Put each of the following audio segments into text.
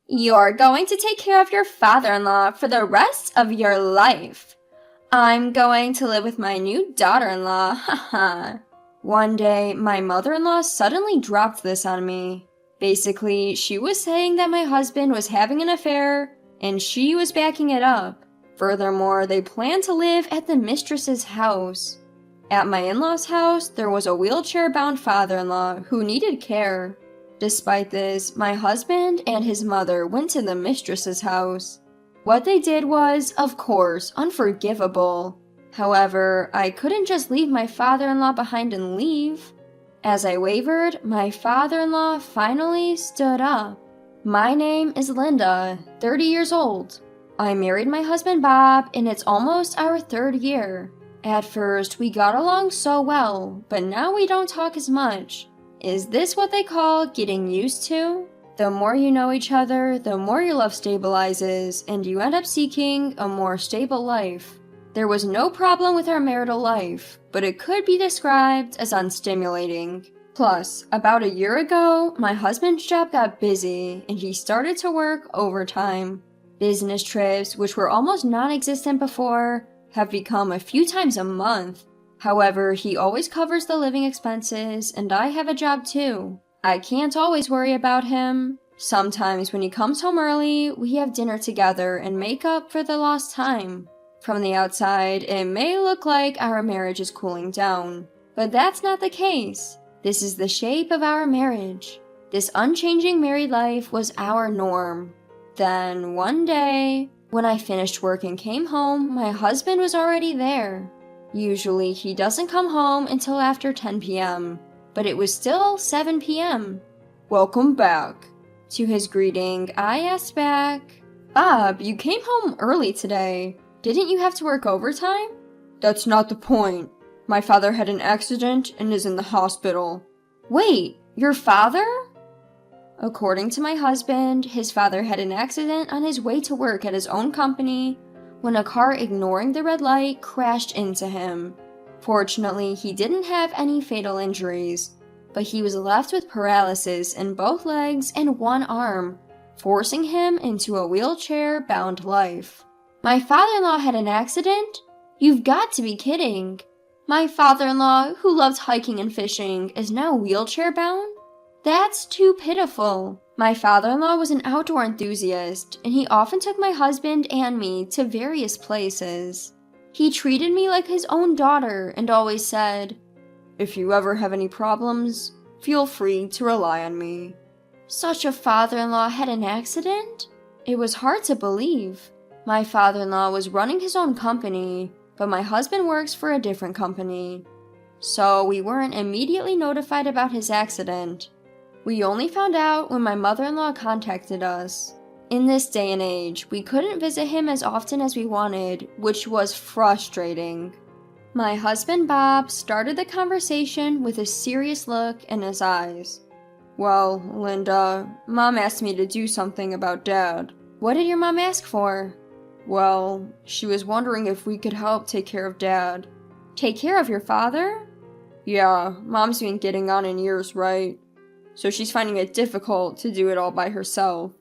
You're going to take care of your father-in-law for the rest of your life. I'm going to live with my new daughter-in-law, haha. One day, my mother-in-law suddenly dropped this on me. Basically, she was saying that my husband was having an affair, and she was backing it up. Furthermore, they planned to live at the mistress's house. At my in-laws' house, there was a wheelchair-bound father-in-law who needed care. Despite this, my husband and his mother went to the mistress's house. What they did was, of course, unforgivable. However, I couldn't just leave my father-in-law behind and leave. As I wavered, my father-in-law finally stood up. My name is Linda, 30 years old. I married my husband Bob, and it's almost our 3rd year. At first, we got along so well, but now we don't talk as much. Is this what they call getting used to? The more you know each other, the more your love stabilizes, and you end up seeking a more stable life. There was no problem with our marital life, but it could be described as unstimulating. Plus, about a year ago, my husband's job got busy, and he started to work overtime. Business trips, which were almost non-existent before, have become a few times a month. However, he always covers the living expenses, and I have a job too. I can't always worry about him. Sometimes when he comes home early, we have dinner together and make up for the lost time. From the outside, it may look like our marriage is cooling down, but that's not the case. This is the shape of our marriage. This unchanging married life was our norm. Then, one day, when I finished work and came home, my husband was already there. Usually, he doesn't come home until after 10 p.m., but it was still 7 p.m. "Welcome back." To his greeting, I asked back, "Bob, you came home early today. Didn't you have to work overtime?" "That's not the point. My father had an accident and is in the hospital." "Wait, your father?" According to my husband, his father had an accident on his way to work at his own company when a car ignoring the red light crashed into him. Fortunately, he didn't have any fatal injuries, but he was left with paralysis in both legs and one arm, forcing him into a wheelchair-bound life. "My father-in-law had an accident? You've got to be kidding. My father-in-law, who loved hiking and fishing, is now wheelchair-bound? That's too pitiful." My father-in-law was an outdoor enthusiast, and he often took my husband and me to various places. He treated me like his own daughter and always said, "If you ever have any problems, feel free to rely on me." Such a father-in-law had an accident? It was hard to believe. My father-in-law was running his own company, but my husband works for a different company. So we weren't immediately notified about his accident. We only found out when my mother-in-law contacted us. In this day and age, we couldn't visit him as often as we wanted, which was frustrating. My husband Bob started the conversation with a serious look in his eyes. "Well, Linda, Mom asked me to do something about Dad." "What did your mom ask for?" "Well, she was wondering if we could help take care of Dad." "Take care of your father?" "Yeah, Mom's been getting on in years, right? So she's finding it difficult to do it all by herself.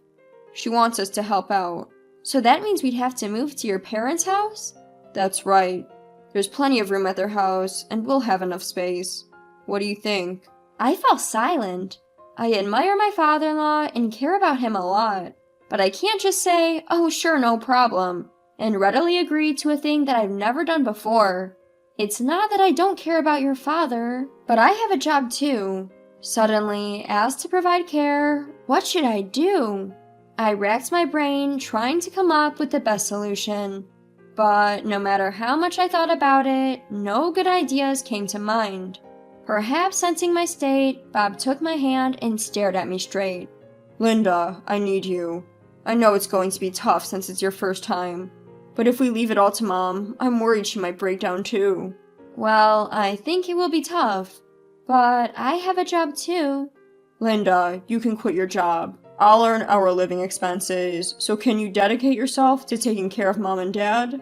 She wants us to help out." "So that means we'd have to move to your parents' house?" "That's right. There's plenty of room at their house, and we'll have enough space. What do you think?" I fell silent. I admire my father-in-law and care about him a lot, but I can't just say, "Oh sure, no problem," and readily agree to a thing that I've never done before. It's not that I don't care about your father, but I have a job too. Suddenly, asked to provide care, what should I do? I racked my brain trying to come up with the best solution. But no matter how much I thought about it, no good ideas came to mind. Perhaps sensing my state, Bob took my hand and stared at me straight. "Linda, I need you. I know it's going to be tough since it's your first time. But if we leave it all to Mom, I'm worried she might break down too." "Well, I think it will be tough. But I have a job too." "Linda, you can quit your job. I'll earn our living expenses, so can you dedicate yourself to taking care of Mom and Dad?"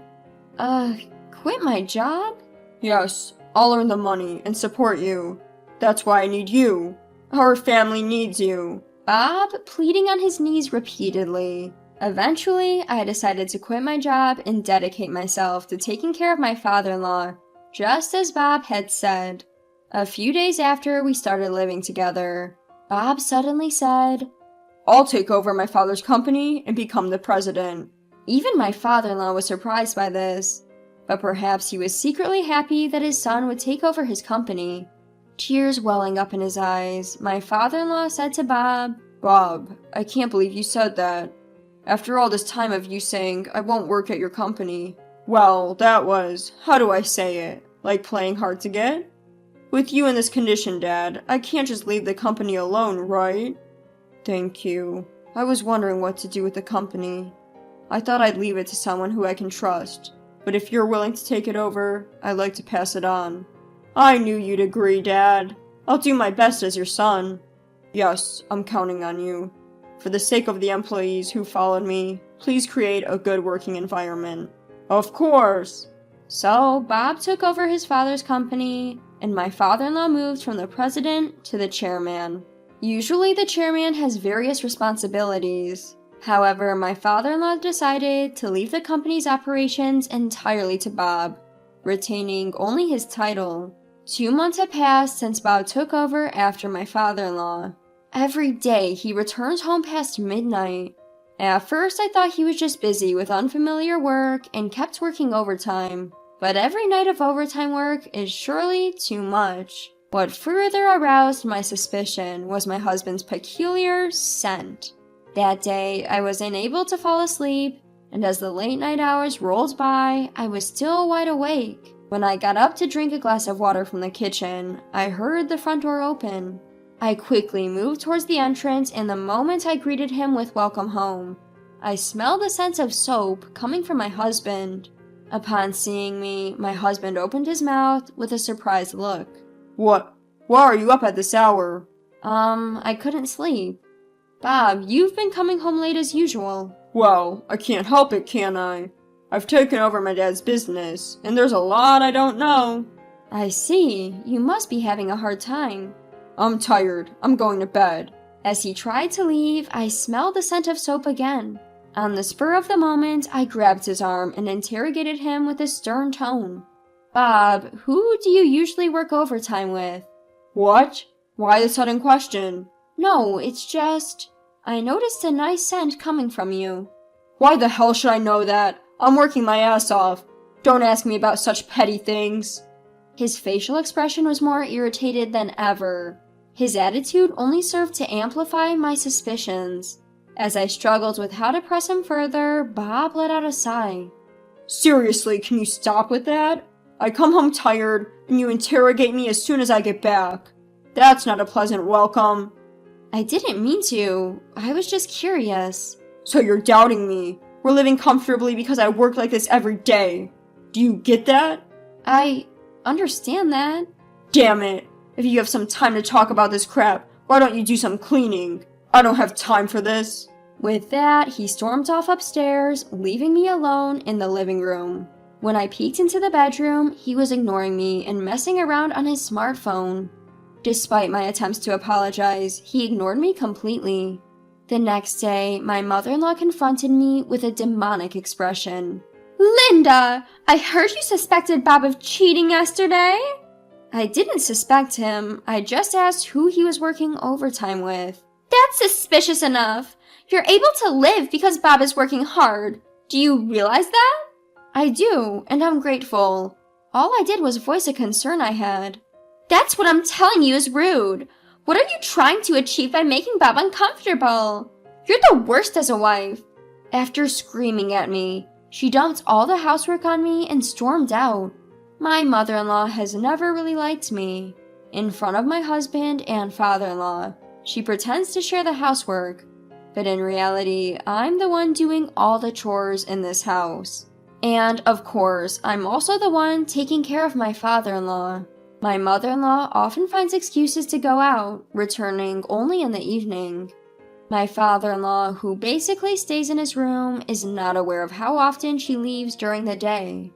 Quit my job? "Yes, I'll earn the money and support you. That's why I need you. Our family needs you. Bob pleading on his knees repeatedly. Eventually, I decided to quit my job and dedicate myself to taking care of my father-in-law, just as Bob had said. A few days after we started living together, Bob suddenly said, "I'll take over my father's company and become the president." Even my father-in-law was surprised by this, but perhaps he was secretly happy that his son would take over his company. Tears welling up in his eyes, my father-in-law said to Bob, "Bob, I can't believe you said that. After all this time of you saying, I won't work at your company. Well, that was, how do I say it, like playing hard to get? With you in this condition, Dad, I can't just leave the company alone, right?" "Thank you. I was wondering what to do with the company. I thought I'd leave it to someone who I can trust. But if you're willing to take it over, I'd like to pass it on." "I knew you'd agree, Dad. I'll do my best as your son." "Yes, I'm counting on you. For the sake of the employees who followed me, please create a good working environment." "Of course." So, Bob took over his father's company, and my father-in-law moved from the president to the chairman. Usually the chairman has various responsibilities. However, my father-in-law decided to leave the company's operations entirely to Bob, retaining only his title. 2 months had passed since Bob took over after my father-in-law. Every day he returns home past midnight. At first I thought he was just busy with unfamiliar work and kept working overtime, but every night of overtime work is surely too much. What further aroused my suspicion was my husband's peculiar scent. That day I was unable to fall asleep, and as the late night hours rolled by, I was still wide awake. When I got up to drink a glass of water from the kitchen, I heard the front door open. I quickly moved towards the entrance, and the moment I greeted him with "Welcome home," I smelled the scent of soap coming from my husband. Upon seeing me, my husband opened his mouth with a surprised look. Why are you up at this hour?" I couldn't sleep." "Bob, you've been coming home late as usual." "Well, I can't help it, can I? I've taken over my dad's business, and there's a lot I don't know." "I see. You must be having a hard time." "I'm tired. I'm going to bed." As he tried to leave, I smelled the scent of soap again. On the spur of the moment, I grabbed his arm and interrogated him with a stern tone. "Bob, who do you usually work overtime with?" "What? Why the sudden question?" "No, it's just, I noticed a nice scent coming from you." "Why the hell should I know that? I'm working my ass off. Don't ask me about such petty things." His facial expression was more irritated than ever. His attitude only served to amplify my suspicions. As I struggled with how to press him further, Bob let out a sigh. "Seriously, can you stop with that? I come home tired, and you interrogate me as soon as I get back. That's not a pleasant welcome." "I didn't mean to. I was just curious." "So you're doubting me? We're living comfortably because I work like this every day. Do you get that?" "I understand that." "Damn it. If you have some time to talk about this crap, why don't you do some cleaning? I don't have time for this." With that, he stormed off upstairs, leaving me alone in the living room. When I peeked into the bedroom, he was ignoring me and messing around on his smartphone. Despite my attempts to apologize, he ignored me completely. The next day, my mother-in-law confronted me with a demonic expression. "Linda, I heard you suspected Bob of cheating yesterday?" I didn't suspect him. I just asked who he was working overtime with. "That's suspicious enough. You're able to live because Bob is working hard. Do you realize that?" "I do, and I'm grateful. All I did was voice a concern I had." "That's what I'm telling you is rude. What are you trying to achieve by making Bob uncomfortable? You're the worst as a wife." After screaming at me, she dumped all the housework on me and stormed out. My mother-in-law has never really liked me. In front of my husband and father-in-law, she pretends to share the housework, but in reality, I'm the one doing all the chores in this house. And, of course, I'm also the one taking care of my father-in-law. My mother-in-law often finds excuses to go out, returning only in the evening. My father-in-law, who basically stays in his room, is not aware of how often she leaves during the day.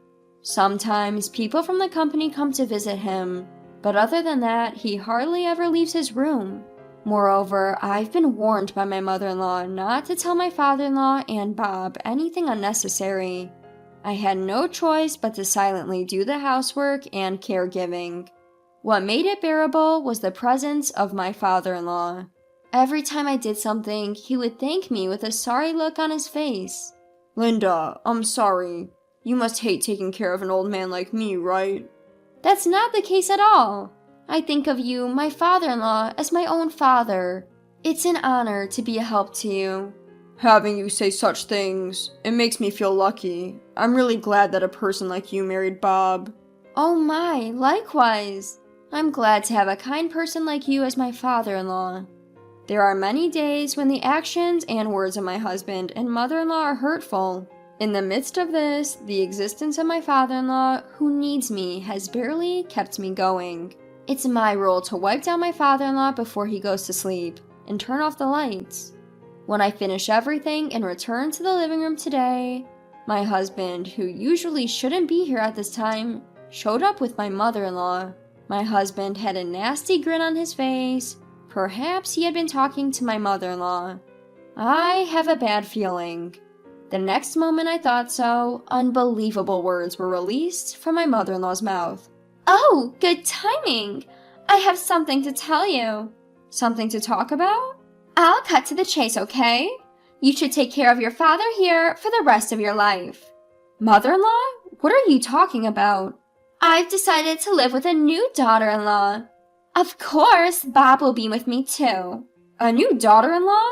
Sometimes people from the company come to visit him, but other than that, he hardly ever leaves his room. Moreover, I've been warned by my mother-in-law not to tell my father-in-law and Bob anything unnecessary. I had no choice but to silently do the housework and caregiving. What made it bearable was the presence of my father-in-law. Every time I did something, he would thank me with a sorry look on his face. "Linda, I'm sorry. You must hate taking care of an old man like me, right?" "That's not the case at all. I think of you, my father-in-law, as my own father. It's an honor to be a help to you." "Having you say such things, it makes me feel lucky. I'm really glad that a person like you married Bob." "Oh my, likewise. I'm glad to have a kind person like you as my father-in-law. There are many days when the actions and words of my husband and mother-in-law are hurtful. In the midst of this, the existence of my father-in-law, who needs me, has barely kept me going. It's my role to wipe down my father-in-law before he goes to sleep, and turn off the lights. When I finish everything and return to the living room today, my husband, who usually shouldn't be here at this time, showed up with my mother-in-law. My husband had a nasty grin on his face. Perhaps he had been talking to my mother-in-law. I have a bad feeling. The next moment I thought so, unbelievable words were released from my mother-in-law's mouth. "Oh, good timing! I have something to tell you." "Something to talk about?" "I'll cut to the chase, okay? You should take care of your father here for the rest of your life." "Mother-in-law? What are you talking about?" "I've decided to live with a new daughter-in-law. Of course, Bob will be with me too." "A new daughter-in-law?"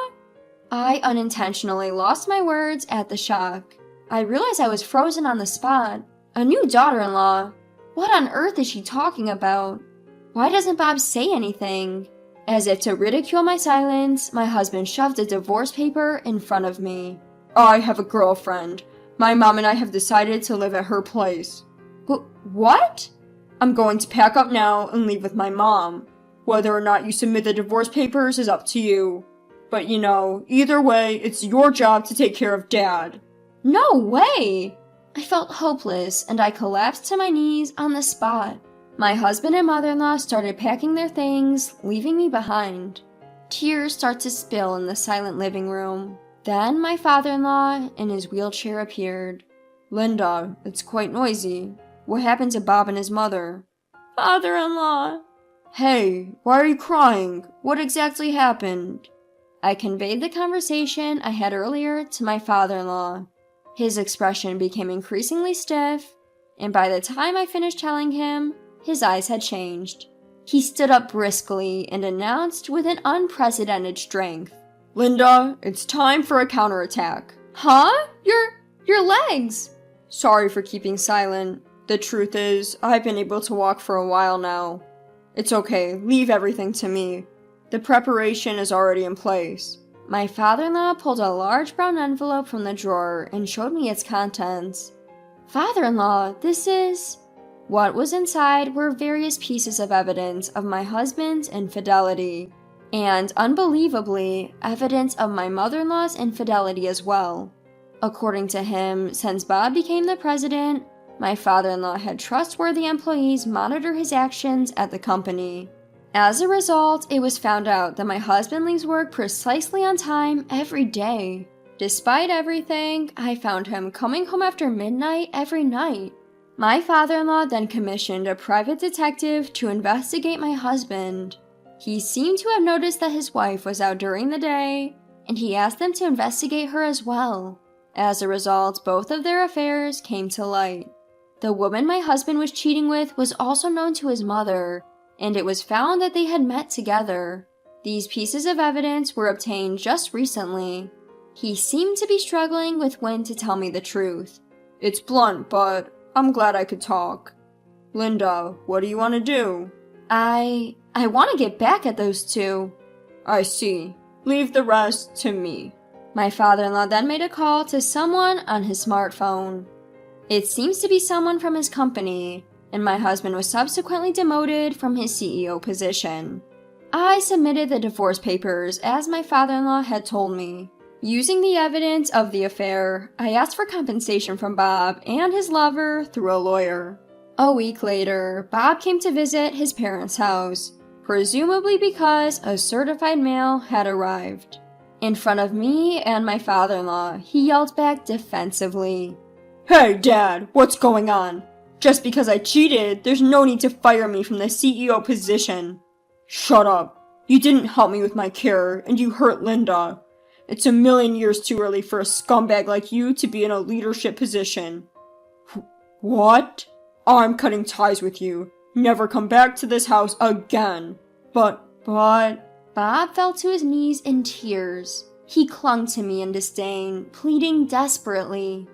I unintentionally lost my words at the shock. I realized I was frozen on the spot. A new daughter-in-law? What on earth is she talking about? Why doesn't Bob say anything? As if to ridicule my silence, my husband shoved a divorce paper in front of me. "I have a girlfriend. My mom and I have decided to live at her place." What? "I'm going to pack up now and leave with my mom. Whether or not you submit the divorce papers is up to you. But you know, either way, it's your job to take care of Dad." "No way!" I felt hopeless, and I collapsed to my knees on the spot. My husband and mother-in-law started packing their things, leaving me behind. Tears start to spill in the silent living room. Then my father-in-law in his wheelchair appeared. "Linda, it's quite noisy. What happened to Bob and his mother?" "Father-in-law." "Hey, why are you crying? What exactly happened?" I conveyed the conversation I had earlier to my father-in-law. His expression became increasingly stiff, and by the time I finished telling him, his eyes had changed. He stood up briskly and announced with an unprecedented strength, "Linda, it's time for a counterattack." "Huh? Your legs!" "Sorry for keeping silent. The truth is, I've been able to walk for a while now. It's okay, leave everything to me. The preparation is already in place." My father-in-law pulled a large brown envelope from the drawer and showed me its contents. "Father-in-law, this is..." What was inside were various pieces of evidence of my husband's infidelity, and, unbelievably, evidence of my mother-in-law's infidelity as well. According to him, since Bob became the president, my father-in-law had trustworthy employees monitor his actions at the company. As a result, it was found out that my husband leaves work precisely on time every day. Despite everything, I found him coming home after midnight every night. My father-in-law then commissioned a private detective to investigate my husband. He seemed to have noticed that his wife was out during the day, and he asked them to investigate her as well. As a result, both of their affairs came to light. The woman my husband was cheating with was also known to his mother, and it was found that they had met together. These pieces of evidence were obtained just recently. He seemed to be struggling with when to tell me the truth. "It's blunt, but I'm glad I could talk." "Linda, what do you want to do?" I want to get back at those two." "I see. Leave the rest to me." My father-in-law then made a call to someone on his smartphone. It seems to be someone from his company, and my husband was subsequently demoted from his CEO position. I submitted the divorce papers as my father-in-law had told me. Using the evidence of the affair, I asked for compensation from Bob and his lover through a lawyer. A week later, Bob came to visit his parents' house. presumably because a certified mail had arrived. In front of me and my father-in-law, he yelled back defensively, "Hey, Dad, what's going on? Just because I cheated, there's no need to fire me from the CEO position." "Shut up. You didn't help me with my cure, and you hurt Linda. It's a million years too early for a scumbag like you to be in a leadership position." "What? I'm cutting ties with you. Never come back to this house again." But... Bob fell to his knees in tears. He clung to me in disdain, pleading desperately.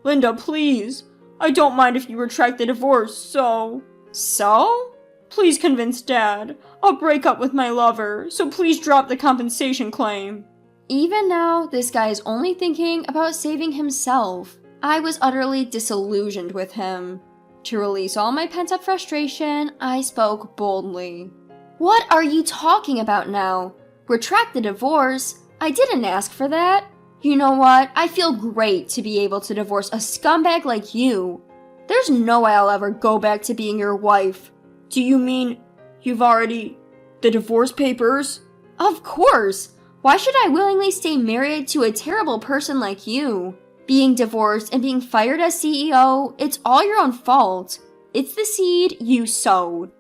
Linda, please. I don't mind if you retract the divorce, So? Please convince Dad. I'll break up with my lover, so please drop the compensation claim. Even now, this guy is only thinking about saving himself. I was utterly disillusioned with him. To release all my pent-up frustration, I spoke boldly. "What are you talking about now? Retract the divorce? I didn't ask for that. You know what? I feel great to be able to divorce a scumbag like you. There's no way I'll ever go back to being your wife." "Do you mean you've already... the divorce papers?" "Of course! Why should I willingly stay married to a terrible person like you? Being divorced and being fired as CEO, it's all your own fault. It's the seed you sowed."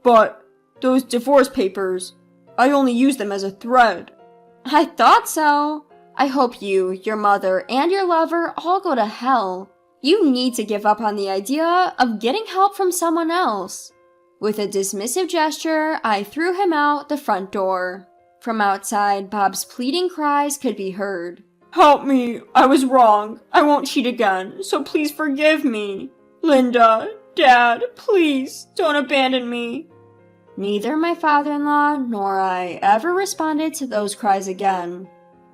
"But those divorce papers, I only used them as a thread." "I thought so. I hope you, your mother, and your lover all go to hell. You need to give up on the idea of getting help from someone else." With a dismissive gesture, I threw him out the front door. From outside, Bob's pleading cries could be heard. "Help me! I was wrong. I won't cheat again, so please forgive me. Linda, Dad, please, don't abandon me." Neither my father-in-law nor I ever responded to those cries again.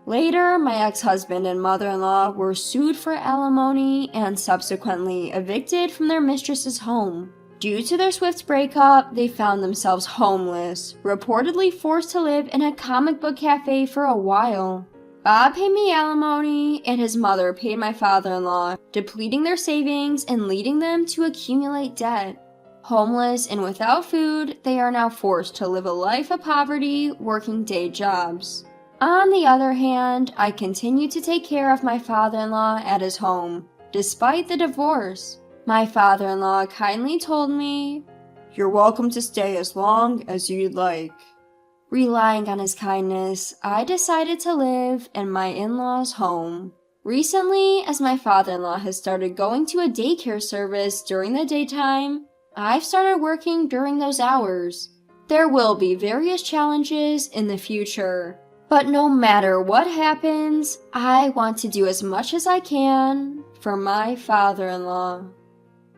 Later, my ex-husband and mother-in-law were sued for alimony and subsequently evicted from their mistress's home. Due to their swift breakup, they found themselves homeless, reportedly forced to live in a comic book cafe for a while. Bob paid me alimony, and his mother paid my father-in-law, depleting their savings and leading them to accumulate debt. Homeless and without food, they are now forced to live a life of poverty, working day jobs. On the other hand, I continue to take care of my father-in-law at his home, despite the divorce. My father-in-law kindly told me, "You're welcome to stay as long as you'd like." Relying on his kindness, I decided to live in my in-laws' home. Recently, as my father-in-law has started going to a daycare service during the daytime, I've started working during those hours. There will be various challenges in the future, but no matter what happens, I want to do as much as I can for my father-in-law.